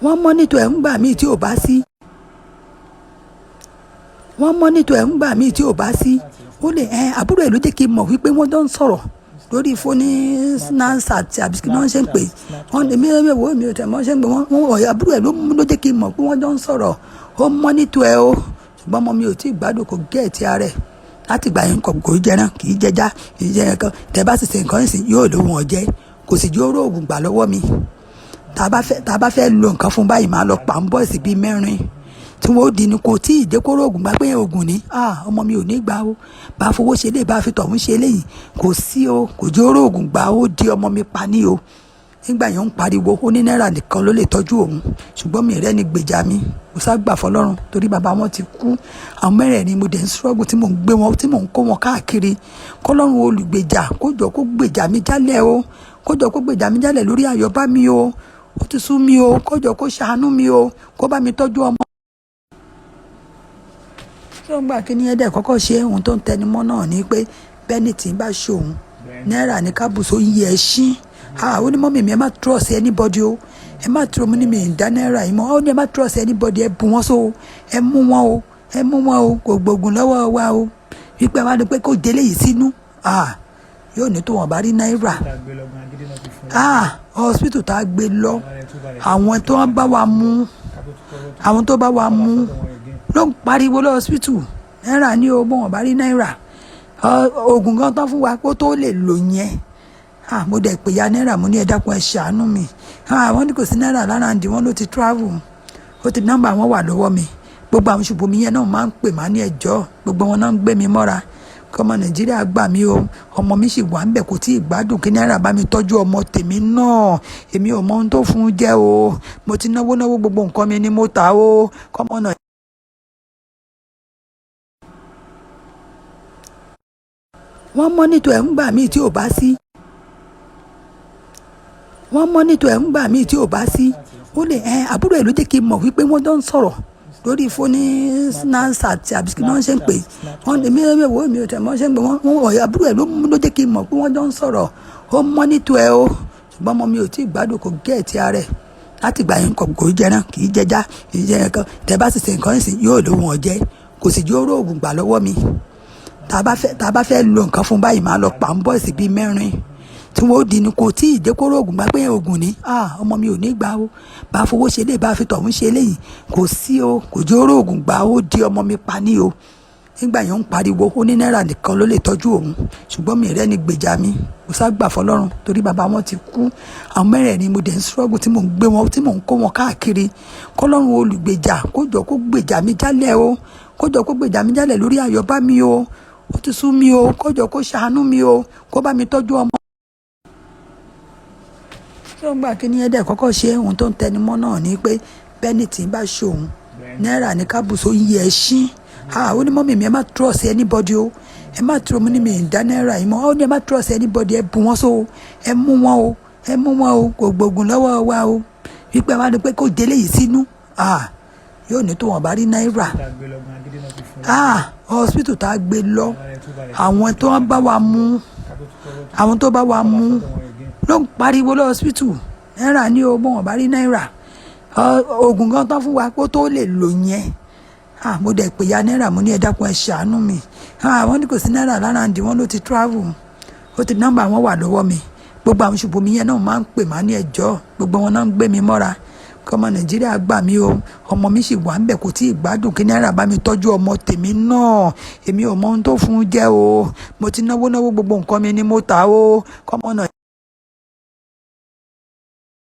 wọ́n mọ́nítọ̀ ẹ̀ ń gbà míì tí ò bá sí wọ́n mọ́nítọ̀ ẹ̀ ń gbà míì tí ò bá sí ó lè àbúrò ẹ̀ ló jẹ́ kí n mọ̀ wípé wọ́n jọ ń sọ̀rọ̀ lórí fóní nánsà àti àbísí náà ṣe ń pè wọ́n èmi wo èmi ò tẹ̀ mọ́ ṣe ń pè wọ́n àbúrò ẹ̀ ló jẹ́ kí n mọ̀ pé wọ́n jọ ń sọ̀rọ̀ ó mọ́nítọ̀ ẹ̀ o ṣùgbọ́n ọmọ mi ò tí ì gbádùn kò gẹ́ẹ̀tì ara ẹ̀ láti gbà yín kò í jẹran kì í jẹjá kì í jẹ nǹkan tẹ bá sì ṣe nǹkan sí yóò lówó wọn jẹ kò sì jó róògùn gbà lọ́wọ́ mi tá a bá fẹ́ lo nǹkan fún báyìí máa lọ pa ń bọ́ọ̀sì bíi mẹ́rin tí wọ́n ó di ni kò tí ì jẹ́ kó róògùn gbà pé oògùn ni ọmọ mi ò ní gbà o bá a fowó ṣe lé bá a fi tọ̀hún ṣe léyìí kò sí o kò jó róògùn gbà ó di ọmọ mi pa ní o nígbà yẹn ń pariwo ó ní náírà nìkan ló lè tọ́jú òun ṣùgbọ́n mi rẹ́ ni gbèjà mi kò sá gbà fọlọ́run torí bàbá wọn ti kú àwọn mẹ́rẹ̀ẹ̀rin mo dẹ̀ ń ṣọ́ọ̀gù tí mò ń gbé wọn tí mò ń kó wọn káàkiri kọ́lọ́run olùgbèjà kó jọ kó gbèjà mi jálẹ̀ o kó jọ kó gbèjà mi jálẹ̀ lórí àyọ̀bá mi o ó ti sú mi o kó jọ kó ṣàánú mi o kó bá mi tọ́jú ọmọ. tí wọ́n gbà kí ni ẹ̀dẹ̀ kọ́kọ́ ṣe ohun tó ń tẹnumọ́ náà ni pé bẹ́ẹ̀ni tí ń bá ṣòun náírà ní kábùsọ yí ẹ ṣín ó ní mọ́mí mi ẹ má trust anybody o ẹ má trust mi ní mi ìdá náírà yìí mọ́ ó ní ẹ má trust anybody ẹ bù wọ́n so ẹ mú wọn o kò gbógun lọ́wọ́ wa o wípé wá ní pé kó délé yìí sínú yóò ní tó wọn bá rí náírà hospital tá a gbé lọ àwọn tó bá wa mú ló ń pariwo lọ hospital náírà ní o bọ́ wọn bá rí náírà oògùn kan tán fún wa kó tó lè lò yẹn mo dẹ̀ pè ya náírà mo ní ẹ dákun ẹ ṣàánú mi wọ́n ní kò sí náírà lára ǹdí wọ́n ló ti travel ó ti nọ́mbà wọn wà lọ́wọ́ mi gbogbo àwọn ṣùgbọ́n mi yẹn náà máa ń pè má ní ẹjọ́ gbogbo wọn náà ń gbé mi mọ́ra kọ́mọ nàìjíríà gbà mí o ọmọ mi sì wà ń bẹ̀ kò tí ì gbádùn kí náírà bá mi tọ́jú ọmọ tèmi náà èmi ò mọ ohun tó fún un jẹ́ o mo ti náwó gbogbo nǹkan mi ni mo tà o kọ́mọ náà. wọ́n mọ́nítọ̀ ẹ̀ ń gbà míì tí ò bá sí wọ́n mọ́nítọ̀ ẹ̀ ń gbà míì tí ò bá sí ó lè àbúrò ẹ̀ ló jẹ́ kí n mọ̀ wípé wọ́n jọ ń sọ̀rọ̀ lórí fóní nánsà àti àbísí náà ṣe ń pè wọ́n èmi wo èmi ò tẹ̀ mọ́ ṣe ń pè wọ́n àbúrò ẹ̀ ló jẹ́ kí n mọ̀ pé wọ́n jọ ń sọ̀rọ̀ ó mọ́nítọ̀ ẹ̀ o ṣùgbọ́n ọmọ mi ò tí ì gbádùn kò gẹ́ẹ̀tì ara ẹ̀ láti gbà yín kò í jẹran kì í jẹjá kì í jẹ nǹkan tẹ bá sì ṣe nǹkan sí yóò lówó wọn jẹ kò sì jó róògùn gbà lọ́wọ́ mi tá a bá fẹ́ lo nǹkan fún báyìí máa lọ pa ń bọ́ọ̀sì bíi mẹ́rin tí wọ́n ó di ni kò tí ì jẹ́ kó róògùn gbà pé oògùn ni ọmọ mi ò ní gbà o bá a fowó ṣe lé bá a fi tọ̀hún ṣe léyìí kò sí o kò jó róògùn gbà ó di ọmọ mi pa ní o nígbà yẹn ń pariwo ó ní náírà nìkan ló lè tọ́jú òun ṣùgbọ́n mi rẹ́ ni gbèjà mi kò sá gbà fọlọ́run torí bàbá wọn ti kú àwọn mẹ́rẹ̀ẹ̀rin mo dẹ̀ ń ṣọ́ọ̀gù tí mò ń gbé wọn tí mò ń kó wọn káàkiri kọ́lọ́run olùgbèjà kó jọ kó gbèjà mi jálẹ̀ o kó jọ kó gbèjà mi jálẹ̀ lórí àyọ̀bá mi o ó ti sú mi o kó jọ kó ṣàánú mi o kó bá mi tọ́jú ọmọ. tí wọ́n gbà kí ni ẹ̀dẹ̀ kọ́kọ́ ṣe ohun tó ń tẹnumọ́ náà ni pé bẹ́ẹ̀ni tí ń bá ṣòun náírà ní kábùsọ yí ẹ ṣín ó ní mọ́mí mi ẹ má trust anybody o ẹ má trust mi ní mi ìdá náírà yìí mọ́ ó ní ẹ má trust anybody ẹ bù wọ́n so ẹ mú wọn o kò gbógun lọ́wọ́ wa o wípé wá ní pé kó délé yìí sínú yóò ní tó wọn bá rí náírà hospital tá a gbé lọ àwọn tó bá wa mú ló ń pariwo lọ hospital náírà ní o bọ́ wọn bá rí náírà oògùn kan tán fún wa kó tó lè lò yẹn mo dẹ̀ pè ya náírà mo ní ẹ dákun ẹ ṣàánú mi wọ́n ní kò sí náírà lára ǹdí wọ́n ló ti travel ó ti nọ́mbà wọn wà lọ́wọ́ mi gbogbo àwọn ṣùgbọ́n mi yẹn náà máa ń pè má ní ẹjọ́ gbogbo wọn náà ń gbé mi mọ́ra kọ́mọ nàìjíríà gbà mí o ọmọ mi sì wà ń bẹ̀ kò tí ì gbádùn kí náírà bá mi tọ́jú ọmọ tèmi náà èmi ò mọ ohun tó fún un jẹ́ o mo ti náwó gbogbo nǹkan mi ni mo tà o kọ́mọ náà.